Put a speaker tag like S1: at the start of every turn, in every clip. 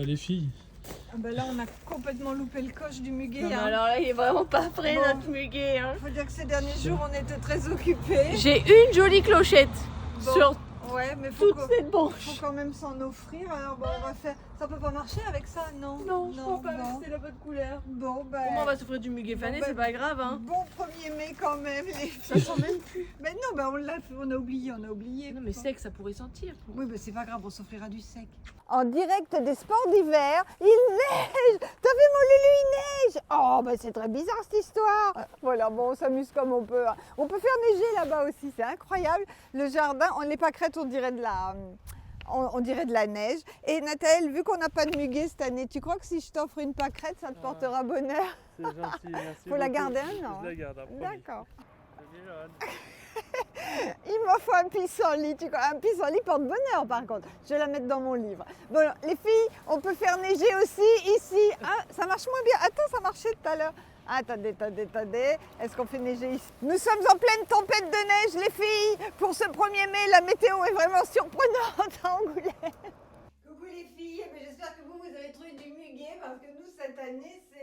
S1: les filles.
S2: Ah bah là, on a complètement loupé le coche du muguet.
S3: Non, mais
S2: hein.
S3: alors là, il est vraiment pas prêt,
S2: Bon.
S3: notre muguet. Hein.
S2: Faut dire que ces derniers jours, on était très occupés.
S3: J'ai une jolie clochette
S2: Bon.
S3: sur
S2: Ouais, mais faut
S3: toute cette branche.
S2: quand même s'en offrir. Alors bon, on va faire. Ça peut pas marcher avec ça, non?
S3: Non, je pense pas
S2: bon.
S3: que c'est la bonne couleur.
S2: Bon, bah.
S3: Comment on va s'offrir du muguet fané,
S2: Bon,
S3: c'est pas grave. Hein.
S2: Bon 1er mai quand même, les
S3: Ça
S2: filles.
S3: sent même plus.
S2: Mais non, bah on a oublié.
S3: Non, mais sec, ça pourrait sentir.
S2: Oui, mais c'est pas grave, on s'offrira du sec. En direct des sports d'hiver, il neige. T'as vu mon Lulu, il neige. Oh, bah c'est très bizarre cette histoire. Voilà, bon, on s'amuse comme on peut. Hein. On peut faire neiger là-bas aussi, c'est incroyable. Le jardin, les pâquerettes, on dirait de la neige. Et Nathalie, vu qu'on n'a pas de muguet cette année, tu crois que si je t'offre une pâquerette, ça te portera bonheur?
S1: C'est gentil, merci.
S2: Faut la garder un an.
S1: Je la garde, promis.
S2: D'accord.
S1: C'est mignonne.
S2: Il m'offre un pissenlit, tu crois? Un pissenlit porte bonheur par contre. Je vais la mettre dans mon livre. Bon, les filles, on peut faire neiger aussi ici. Ah, ça marche moins bien. Attends, ça marchait tout à l'heure. Attendez. Est-ce qu'on fait neiger ici? Nous sommes en pleine tempête de neige, les filles. Pour ce 1er mai, la météo est vraiment surprenante à Angoulême. Coucou les filles, j'espère que vous avez trouvé du muguet parce que nous cette année c'est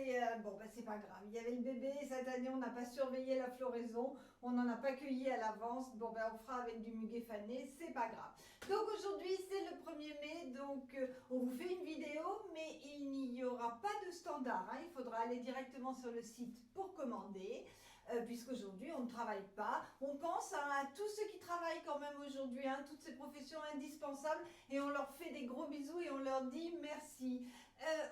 S2: c'est pas grave. Il y avait le bébé cette année on n'a pas surveillé la floraison, on n'en a pas cueilli à l'avance. On fera avec du muguet fané, c'est pas grave. Donc aujourd'hui c'est le 1er mai, donc on vous fait une vidéo mais il n'y aura pas de standard. Hein. Il faudra aller directement sur le site pour commander. Puisqu'aujourd'hui on ne travaille pas. On pense à tous ceux qui travaillent quand même aujourd'hui, hein, toutes ces professions indispensables, et on leur fait des gros bisous et on leur dit merci.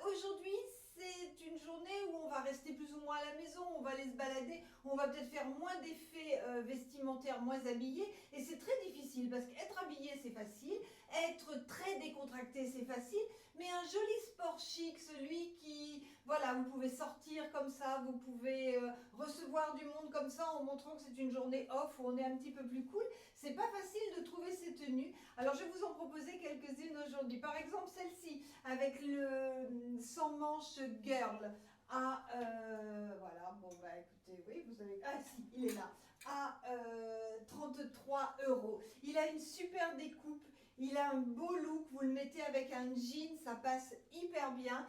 S2: Aujourd'hui c'est une journée où on va rester plus ou moins à la maison, on va aller se balader, on va peut-être faire moins d'effets vestimentaires, moins habillés, et c'est très difficile parce qu'être habillé c'est facile, être très décontracté c'est facile, mais un joli sport chic, celui qui, voilà, vous pouvez sortir comme ça, vous pouvez recevoir du monde comme ça en montrant que c'est une journée off où on est un petit peu plus cool, c'est pas facile de trouver ces tenues. Alors je vais vous en proposer quelques-unes aujourd'hui. Par exemple celle-ci avec le sans manche girl à voilà, bon bah écoutez, oui vous avez, ah si il est là, à 33 €. Il a une super découpe, il a un beau look, vous le mettez avec un jean, ça passe hyper bien.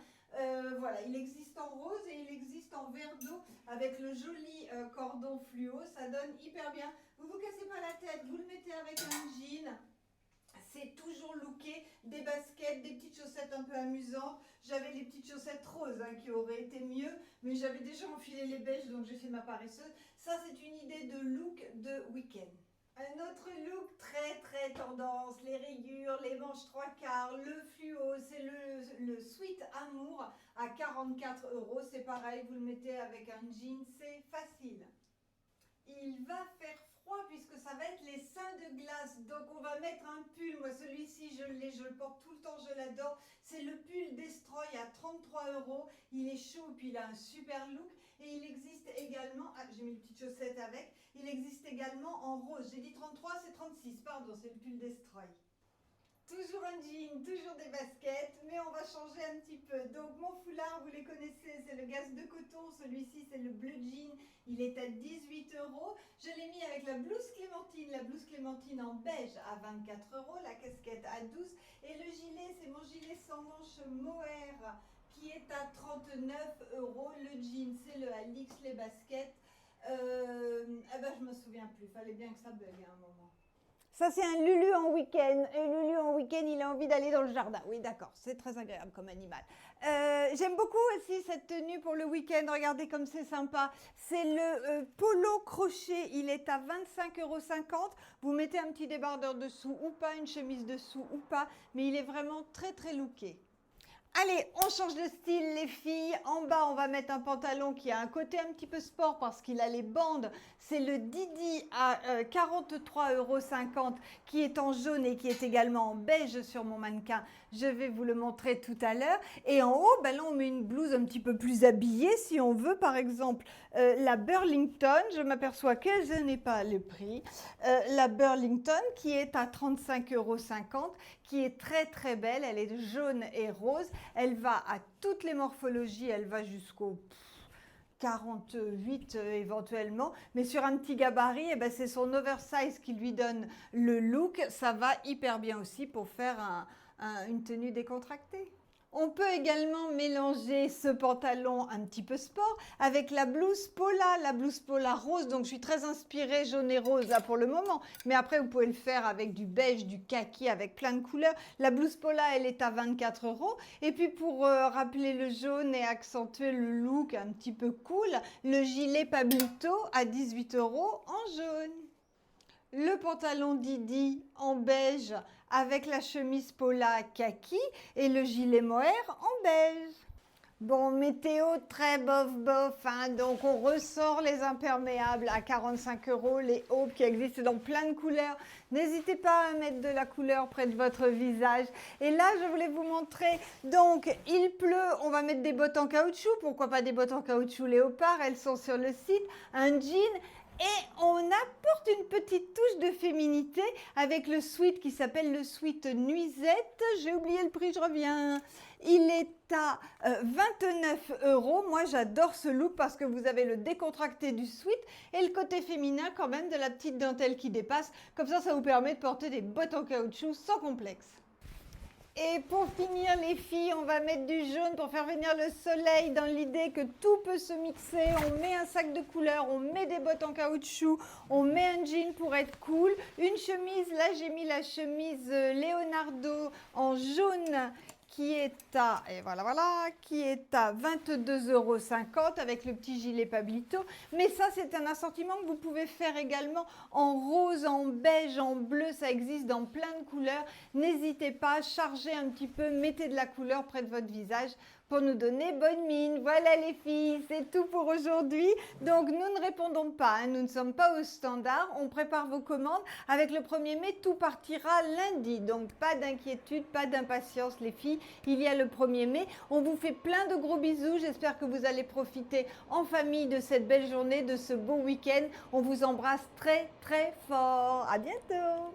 S2: Voilà, il existe en rose et il existe en vert d'eau avec le joli cordon fluo, ça donne hyper bien. Vous vous cassez pas la tête, vous le mettez avec un jean. C'est toujours looké, des baskets, des petites chaussettes un peu amusantes. J'avais les petites chaussettes roses hein, qui auraient été mieux, mais j'avais déjà enfilé les beiges, donc j'ai fait ma paresseuse. Ça, c'est une idée de look de week-end. Un autre look très tendance, les rayures, les manches 3/4, le fluo, c'est le Sweet Amour à 44 €. C'est pareil, vous le mettez avec un jean, c'est facile. Il va faire froid puisque ça va être les seins de glace, donc on va mettre un pull. Moi celui-ci je le porte tout le temps, je l'adore. C'est le pull Destroy à 33 €. Il est chaud puis il a un super look. Et il existe également, ah j'ai mis les petites chaussettes avec, il existe également en rose. J'ai dit 33, c'est 36, pardon, c'est le pull Destroy. Toujours un jean, toujours des baskets, mais on va changer un petit peu. Donc mon foulard, vous les connaissez, c'est le gaze de coton. Celui-ci, c'est le bleu jean. Il est à 18 €. Je l'ai mis avec la blouse clémentine en beige à 24 €, la casquette à 12 €. Et le gilet, c'est mon gilet sans manche mohair qui est à 39 €. Le jean, c'est le Alix, les baskets. Je me souviens plus, fallait bien que ça bug à un moment. Ça, c'est un Lulu en week-end. Et Lulu en week-end, il a envie d'aller dans le jardin. Oui, d'accord, c'est très agréable comme animal. J'aime beaucoup aussi cette tenue pour le week-end. Regardez comme c'est sympa. C'est le polo crochet. Il est à 25,50 €. Vous mettez un petit débardeur dessous ou pas, une chemise dessous ou pas. Mais il est vraiment très looké. Allez, on change de style les filles. En bas, on va mettre un pantalon qui a un côté un petit peu sport parce qu'il a les bandes. C'est le Didi à 43,50 € qui est en jaune et qui est également en beige sur mon mannequin. Je vais vous le montrer tout à l'heure. Et en haut, là, on met une blouse un petit peu plus habillée si on veut. Par exemple, la Burlington, je m'aperçois que je n'ai pas le prix. La Burlington qui est à 35,50 €, qui est très belle. Elle est jaune et rose. Elle va à toutes les morphologies, elle va jusqu'au 48 éventuellement, mais sur un petit gabarit, c'est son oversize qui lui donne le look. Ça va hyper bien aussi pour faire une tenue décontractée. On peut également mélanger ce pantalon un petit peu sport avec la blouse Pola rose. Donc je suis très inspirée jaune et rose là pour le moment. Mais après vous pouvez le faire avec du beige, du kaki, avec plein de couleurs. La blouse Pola elle est à 24 €. Et puis pour rappeler le jaune et accentuer le look un petit peu cool, le gilet Pablito à 18 € en jaune. Le pantalon Didi en beige avec la chemise Pola kaki et le gilet mohair en beige. Bon, météo très bof, hein, donc on ressort les imperméables à 45 €, les aubes qui existent dans plein de couleurs. N'hésitez pas à mettre de la couleur près de votre visage. Et là, je voulais vous montrer, donc il pleut, on va mettre des bottes en caoutchouc, pourquoi pas des bottes en caoutchouc léopard, elles sont sur le site, un jean. Et on apporte une petite touche de féminité avec le sweat qui s'appelle le sweat nuisette. J'ai oublié le prix, je reviens. Il est à 29 €. Moi, j'adore ce look parce que vous avez le décontracté du sweat et le côté féminin quand même de la petite dentelle qui dépasse. Comme ça vous permet de porter des bottes en caoutchouc sans complexe. Et pour finir les filles, on va mettre du jaune pour faire venir le soleil dans l'idée que tout peut se mixer. On met un sac de couleurs, on met des bottes en caoutchouc, on met un jean pour être cool. Une chemise, là j'ai mis la chemise Leonardo en jaune qui est à, et voilà, qui est à 22,50 € avec le petit gilet Pablito. Mais ça, c'est un assortiment que vous pouvez faire également en rose, en beige, en bleu. Ça existe dans plein de couleurs. N'hésitez pas, chargez un petit peu, mettez de la couleur près de votre visage pour nous donner bonne mine. Voilà les filles, c'est tout pour aujourd'hui. Donc nous ne répondons pas, hein, nous ne sommes pas au standard. On prépare vos commandes. Avec le 1er mai, tout partira lundi. Donc pas d'inquiétude, pas d'impatience les filles. Il y a le 1er mai. On vous fait plein de gros bisous. J'espère que vous allez profiter en famille de cette belle journée, de ce beau week-end. On vous embrasse très très fort. À bientôt.